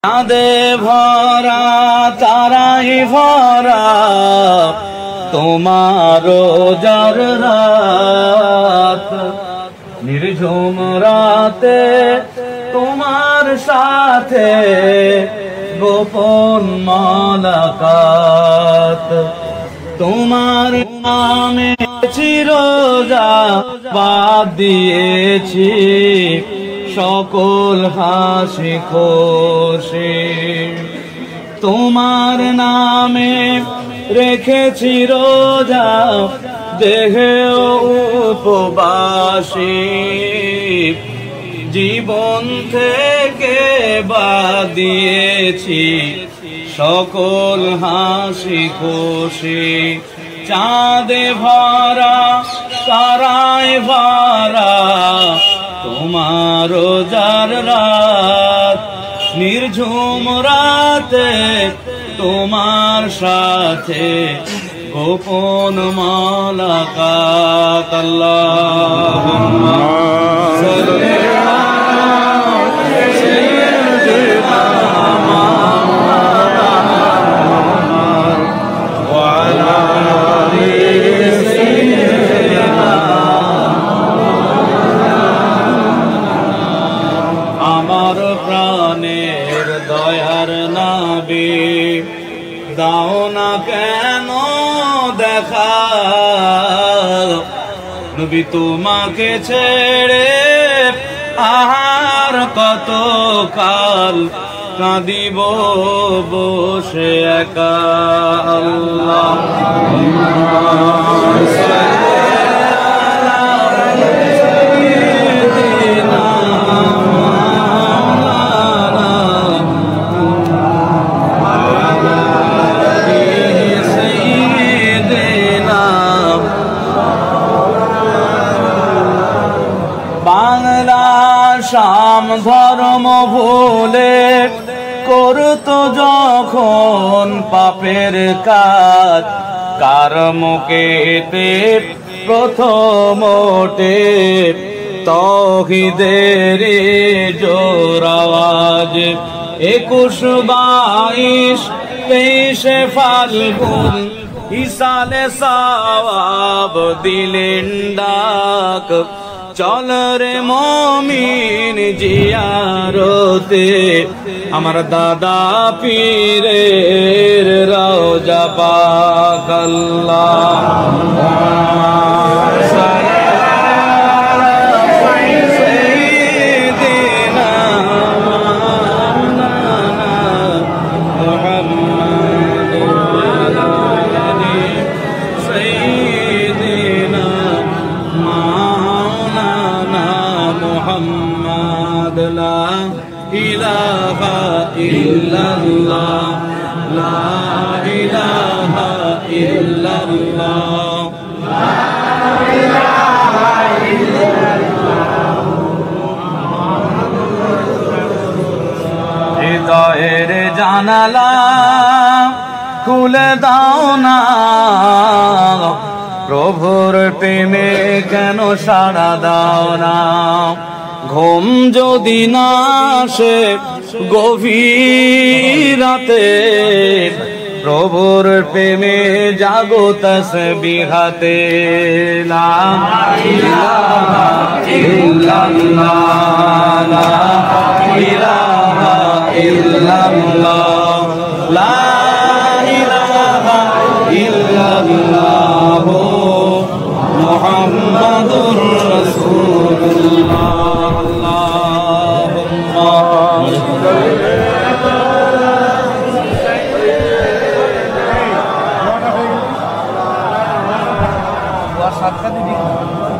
চাঁদে ভরা তারাই ভরা তোমার রোজার রাত, নির্ঝুম রাতে তোমার সাথে গোপন মোলাকাত। তোমার নামে চিরোজা বাদ দিয়েছি সকল হাসি খুশি। তোমার নামে রেখেছি রোজা দেহে উপবাসী। জীবন থেকে বাদ দিয়েছি সকল হাসি খুশি। চাঁদে ভরা তারায় ভরা তোমার রোজার রাত, নির্ঝুম রাতে তোমার সাথে গোপন মোলাকাত। আল্লাহুম্মা সাল্লি আমার প্রাণের দয়ার নবী, দাও না কেন দেখা নবী তোমাকে ছেড়ে আহার কত কাল কাঁদিব বসে একা। বাংলা শাম ধর্ম ভুলে করতো যখন পাপের কাজ, কার মুখেতে প্রথম ওঠে তাওহীদের জোর আওয়াজ। 21, 22 ফাল্গুন ইসালে সওয়াব দিলেন ডাক, চল রে মুমিন জিয়ারতে আমার দাদা পীরের রওজা পাক। আল্লাহুম্মা লা ইলাহা ইল্লাল্লাহ, লা ইলাহা ইল্লাল্লাহ, লা ইলাহা ইল্লাল্লাহ। হৃদয়ের জানালা খুলে দাও না, প্রভুর প্রেমে কেন সাড়া দাও না। ঘুম যদি না আসে গভীর রাতে, প্রভুর প্রেমে জাগো তাসবিহাতে। লা ইলাহা ইল্লাল্লাহ, লা ইলাহা ইল্লাল্লাহ, লা ইলাহা ইল্লাল্লাহ মুহাম্মাদুর